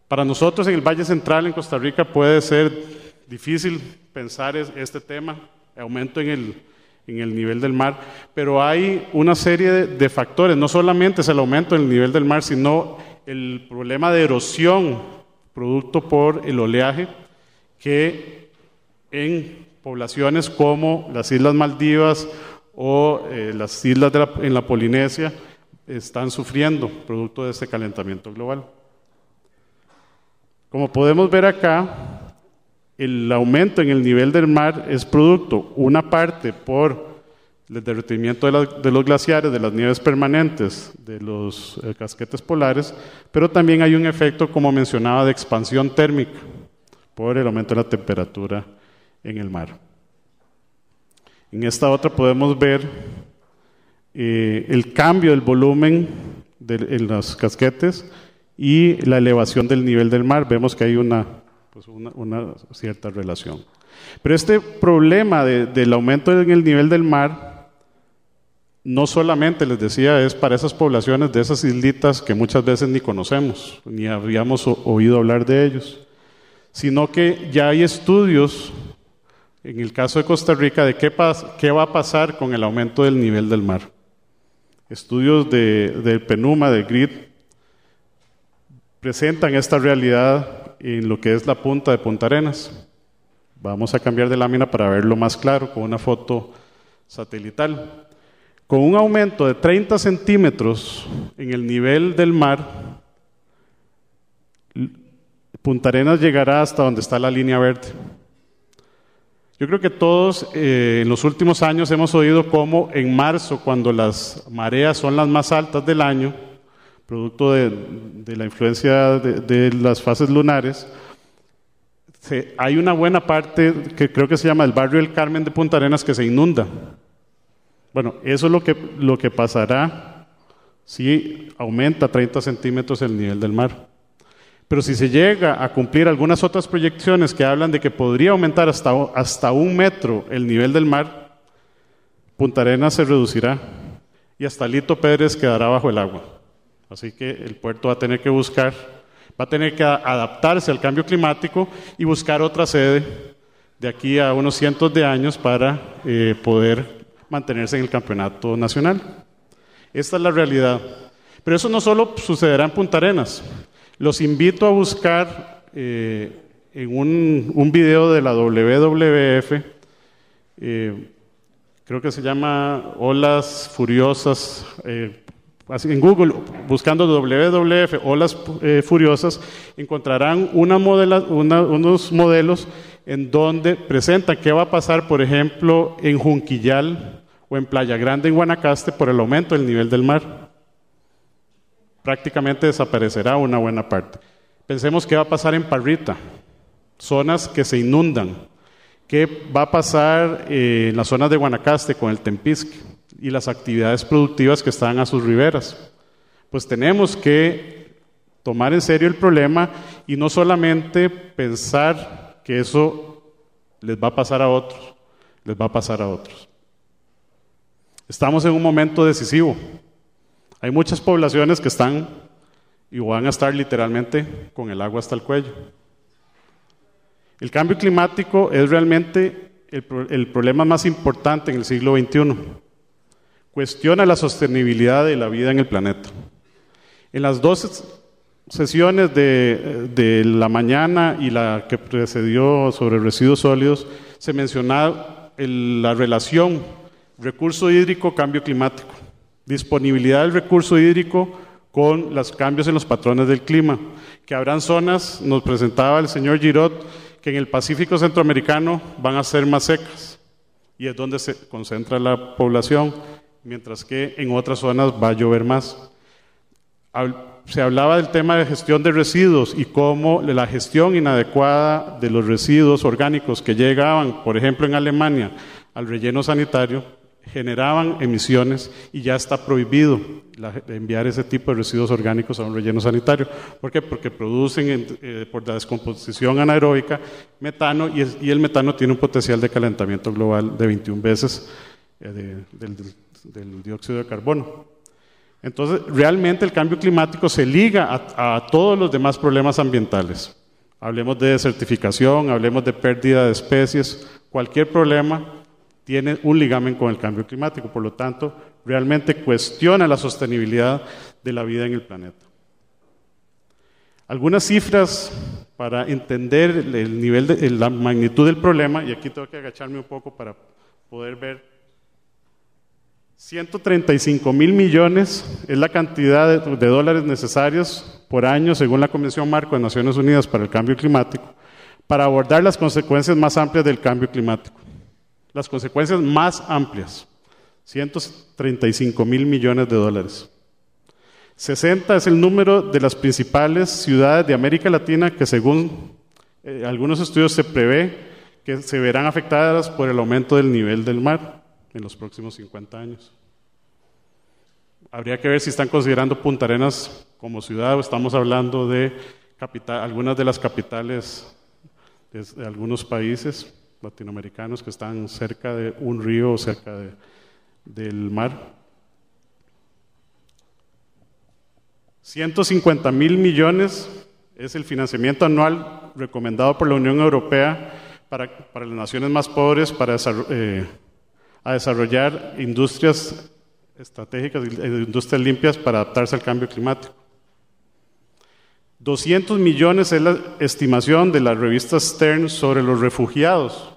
Para nosotros en el Valle Central, en Costa Rica, puede ser difícil pensar este tema, aumento en el nivel del mar, pero hay una serie de factores, no solamente es el aumento en el nivel del mar, sino el problema de erosión producto por el oleaje, que en poblaciones como las Islas Maldivas o las islas en la Polinesia están sufriendo producto de este calentamiento global. Como podemos ver acá, el aumento en el nivel del mar es producto, una parte por el derretimiento de los glaciares, de las nieves permanentes, de los casquetes polares, pero también hay un efecto, como mencionaba, de expansión térmica por el aumento de la temperatura en el mar. En esta otra podemos ver el cambio del volumen en los casquetes y la elevación del nivel del mar. Vemos que hay una cierta relación. Pero este problema del aumento en el nivel del mar no solamente, les decía, es para esas poblaciones de esas islitas que muchas veces ni conocemos, ni habíamos oído hablar de ellos, sino que ya hay estudios, en el caso de Costa Rica, de qué va a pasar con el aumento del nivel del mar. Estudios del PENUMA, del GRID, presentan esta realidad en lo que es la punta de Punta Arenas. Vamos a cambiar de lámina para verlo más claro con una foto satelital. Con un aumento de 30 centímetros en el nivel del mar, Punta Arenas llegará hasta donde está la línea verde. Yo creo que todos en los últimos años hemos oído cómo en marzo, cuando las mareas son las más altas del año, producto de la influencia de las fases lunares, hay una buena parte que creo que se llama el barrio del Carmen de Punta Arenas que se inunda. Bueno, eso es lo que pasará si aumenta 30 centímetros el nivel del mar. Pero si se llega a cumplir algunas otras proyecciones que hablan de que podría aumentar hasta 1 metro el nivel del mar, Punta Arenas se reducirá y hasta Lito Pérez quedará bajo el agua. Así que el puerto va a tener que adaptarse al cambio climático y buscar otra sede de aquí a unos cientos de años para poder mantenerse en el campeonato nacional. Esta es la realidad. Pero eso no solo sucederá en Punta Arenas. Los invito a buscar en un video de la WWF, creo que se llama Olas Furiosas, en Google, buscando WWF, Olas Furiosas, encontrarán unos modelos en donde presentan qué va a pasar, por ejemplo, en Junquillal o en Playa Grande, en Guanacaste, por el aumento del nivel del mar. Prácticamente desaparecerá una buena parte. Pensemos qué va a pasar en Parrita, zonas que se inundan. ¿Qué va a pasar en las zonas de Guanacaste con el Tempisque y las actividades productivas que están a sus riberas? Pues tenemos que tomar en serio el problema y no solamente pensar que eso les va a pasar a otros, les va a pasar a otros. Estamos en un momento decisivo. Hay muchas poblaciones que están y van a estar literalmente con el agua hasta el cuello. El cambio climático es realmente el problema más importante en el siglo XXI. Cuestiona la sostenibilidad de la vida en el planeta. En las dos sesiones de la mañana y la que precedió sobre residuos sólidos, se mencionaba la relación recurso hídrico-cambio climático. Disponibilidad del recurso hídrico con los cambios en los patrones del clima, que habrán zonas, nos presentaba el señor Girot, que en el Pacífico Centroamericano van a ser más secas, y es donde se concentra la población, mientras que en otras zonas va a llover más. Se hablaba del tema de gestión de residuos y cómo la gestión inadecuada de los residuos orgánicos que llegaban, por ejemplo en Alemania, al relleno sanitario, generaban emisiones y ya está prohibido enviar ese tipo de residuos orgánicos a un relleno sanitario. ¿Por qué? Porque producen por la descomposición anaeróbica metano y el metano tiene un potencial de calentamiento global de 21 veces del dióxido de carbono. Entonces, realmente el cambio climático se liga a todos los demás problemas ambientales. Hablemos de desertificación, hablemos de pérdida de especies, cualquier problema tiene un ligamen con el cambio climático. Por lo tanto, realmente cuestiona la sostenibilidad de la vida en el planeta. Algunas cifras para entender el nivel la magnitud del problema, y aquí tengo que agacharme un poco para poder ver. 135.000 millones es la cantidad de dólares necesarios por año, según la Convención Marco de Naciones Unidas para el Cambio Climático, para abordar las consecuencias más amplias del cambio climático. Las consecuencias más amplias, 135.000 millones de dólares. 60 es el número de las principales ciudades de América Latina que, según algunos estudios, se prevé que se verán afectadas por el aumento del nivel del mar en los próximos 50 años. Habría que ver si están considerando Punta Arenas como ciudad o estamos hablando de algunas de las capitales de algunos países latinoamericanos que están cerca de un río o cerca del mar. 150.000 millones es el financiamiento anual recomendado por la Unión Europea para las naciones más pobres a desarrollar industrias estratégicas, industrias limpias para adaptarse al cambio climático. 200 millones es la estimación de la revista Stern sobre los refugiados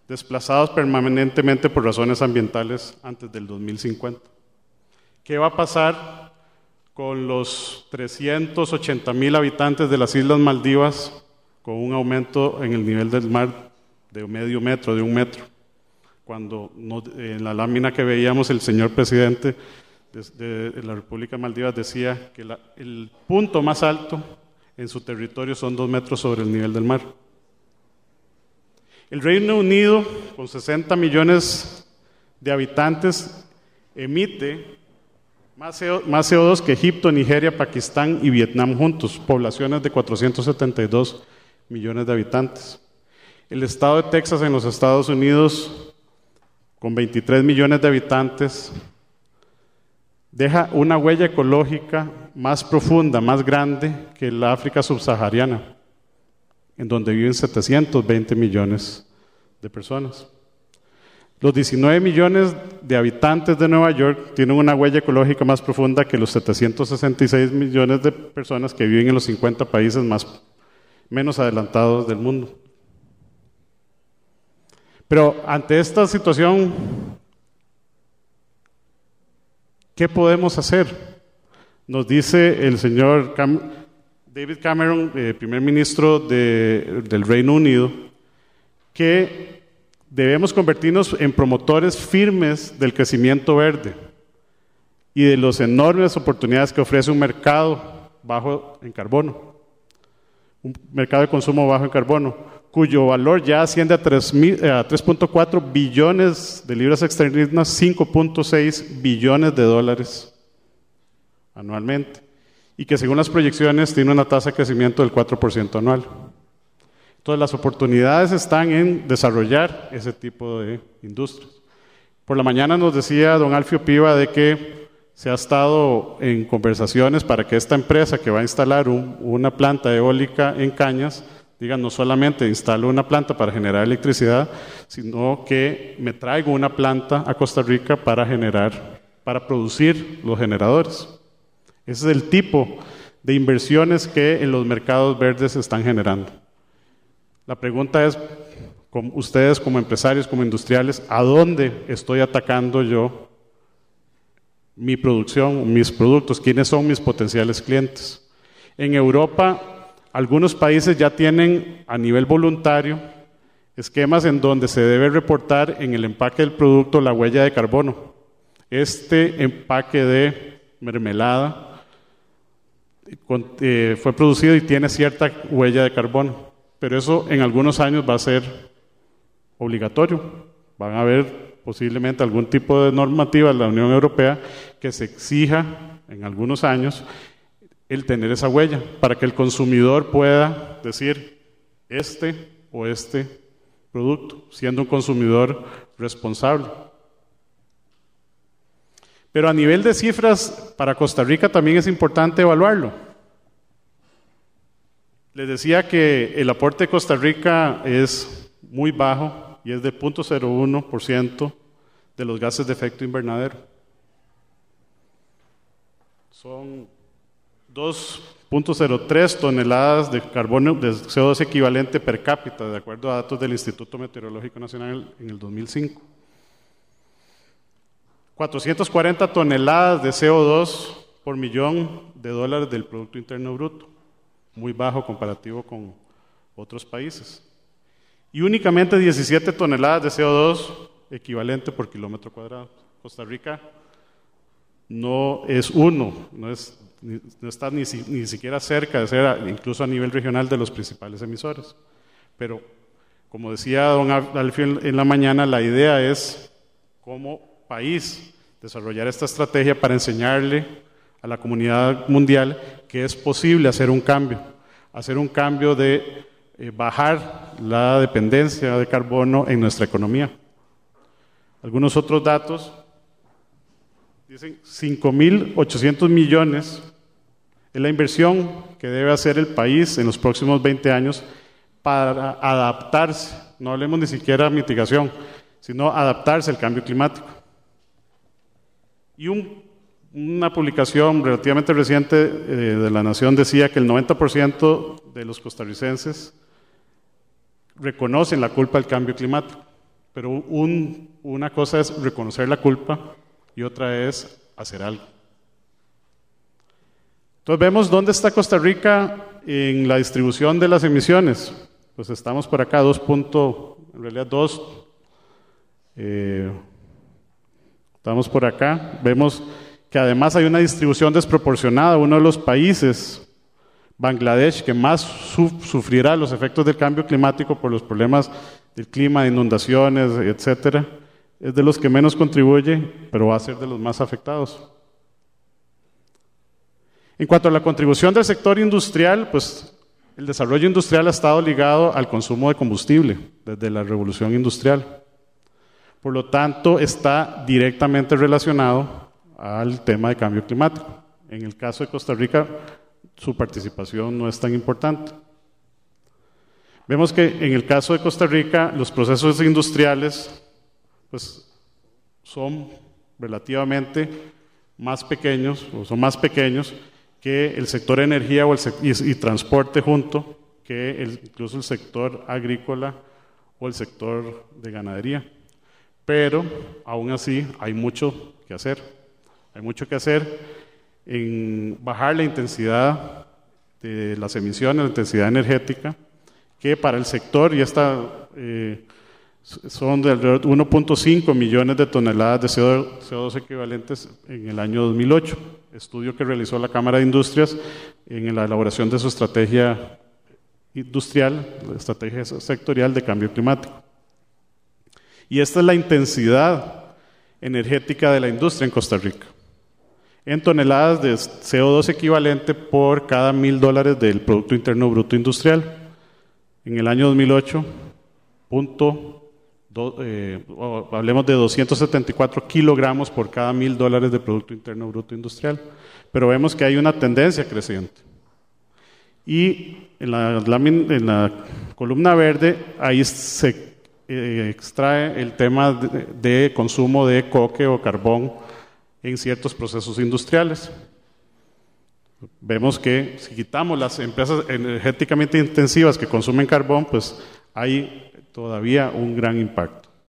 desplazados permanentemente por razones ambientales antes del 2050. ¿Qué va a pasar con los 380.000 habitantes de las Islas Maldivas con un aumento en el nivel del mar de medio metro, de 1 metro? Cuando en la lámina que veíamos el señor presidente de la República de Maldivas decía que el punto más alto en su territorio son 2 metros sobre el nivel del mar. El Reino Unido, con 60 millones de habitantes, emite más CO2 que Egipto, Nigeria, Pakistán y Vietnam juntos, poblaciones de 472 millones de habitantes. El estado de Texas en los Estados Unidos, con 23 millones de habitantes, deja una huella ecológica más profunda, más grande que la África subsahariana, en donde viven 720 millones de personas. Los 19 millones de habitantes de Nueva York tienen una huella ecológica más profunda que los 766 millones de personas que viven en los 50 países menos adelantados del mundo. Pero ante esta situación, ¿qué podemos hacer? Nos dice el señor David Cameron, primer ministro del Reino Unido, que debemos convertirnos en promotores firmes del crecimiento verde y de las enormes oportunidades que ofrece un mercado bajo en carbono, un mercado de consumo bajo en carbono, cuyo valor ya asciende a 3.4 billones de libras esterlinas, 5.6 billones de dólares anualmente, y que según las proyecciones tiene una tasa de crecimiento del 4% anual. Entonces las oportunidades están en desarrollar ese tipo de industrias. Por la mañana nos decía don Alfio Piva de que se ha estado en conversaciones para que esta empresa que va a instalar una planta eólica en Cañas, diga, no solamente instalo una planta para generar electricidad, sino que me traigo una planta a Costa Rica para producir los generadores. Ese es el tipo de inversiones que en los mercados verdes se están generando. La pregunta es, ustedes como empresarios, como industriales, ¿a dónde estoy atacando yo mi producción, mis productos? ¿Quiénes son mis potenciales clientes? En Europa, algunos países ya tienen a nivel voluntario esquemas en donde se debe reportar en el empaque del producto la huella de carbono. Este empaque de mermelada fue producido y tiene cierta huella de carbono, pero eso en algunos años va a ser obligatorio. Van a haber posiblemente algún tipo de normativa de la Unión Europea que se exija en algunos años el tener esa huella, para que el consumidor pueda decir este o este producto, siendo un consumidor responsable. Pero a nivel de cifras, para Costa Rica también es importante evaluarlo. Les decía que el aporte de Costa Rica es muy bajo y es de 0.01% de los gases de efecto invernadero. Son 2.03 toneladas de carbono, de CO2 equivalente per cápita, de acuerdo a datos del Instituto Meteorológico Nacional en el 2005. 440 toneladas de CO2 por $1.000.000 del Producto Interno Bruto, muy bajo comparativo con otros países. Y únicamente 17 toneladas de CO2 equivalente por kilómetro cuadrado. Costa Rica no es no está ni siquiera cerca de ser, incluso a nivel regional, de los principales emisores. Pero, como decía don Alfio en la mañana, la idea es, como país, desarrollar esta estrategia para enseñarle a la comunidad mundial que es posible hacer un cambio de bajar la dependencia de carbono en nuestra economía. Algunos otros datos dicen 5.800 millones es la inversión que debe hacer el país en los próximos 20 años para adaptarse, no hablemos ni siquiera de mitigación, sino adaptarse al cambio climático. Y una publicación relativamente reciente de La Nación decía que el 90% de los costarricenses reconocen la culpa del cambio climático, pero una cosa es reconocer la culpa y otra es hacer algo. Entonces vemos dónde está Costa Rica en la distribución de las emisiones. Pues estamos por acá, 2, estamos por acá. Vemos que además hay una distribución desproporcionada. Uno de los países, Bangladesh, que más sufrirá los efectos del cambio climático por los problemas del clima, de inundaciones, etcétera, es de los que menos contribuye, pero va a ser de los más afectados. En cuanto a la contribución del sector industrial, pues el desarrollo industrial ha estado ligado al consumo de combustible desde la revolución industrial. Por lo tanto, está directamente relacionado al tema de cambio climático. En el caso de Costa Rica, su participación no es tan importante. Vemos que en el caso de Costa Rica, los procesos industriales pues, son relativamente más pequeños, o son más pequeños que el sector energía y transporte junto, que incluso el sector agrícola o el sector de ganadería. Pero, aún así, hay mucho que hacer. Hay mucho que hacer en bajar la intensidad de las emisiones, la intensidad energética, que para el sector ya está, son de alrededor de 1.5 millones de toneladas de CO2 equivalentes en el año 2008, estudio que realizó la Cámara de Industrias en la elaboración de su estrategia industrial, la estrategia sectorial de cambio climático. Y esta es la intensidad energética de la industria en Costa Rica, en toneladas de CO2 equivalente por cada $1.000 del Producto Interno Bruto Industrial. En el año 2008, hablemos de 274 kilogramos por cada $1.000 de Producto Interno Bruto Industrial, pero vemos que hay una tendencia creciente. Y en la columna verde, ahí se extrae el tema de consumo de coque o carbón en ciertos procesos industriales. Vemos que si quitamos las empresas energéticamente intensivas que consumen carbón, pues hay todavía un gran impacto.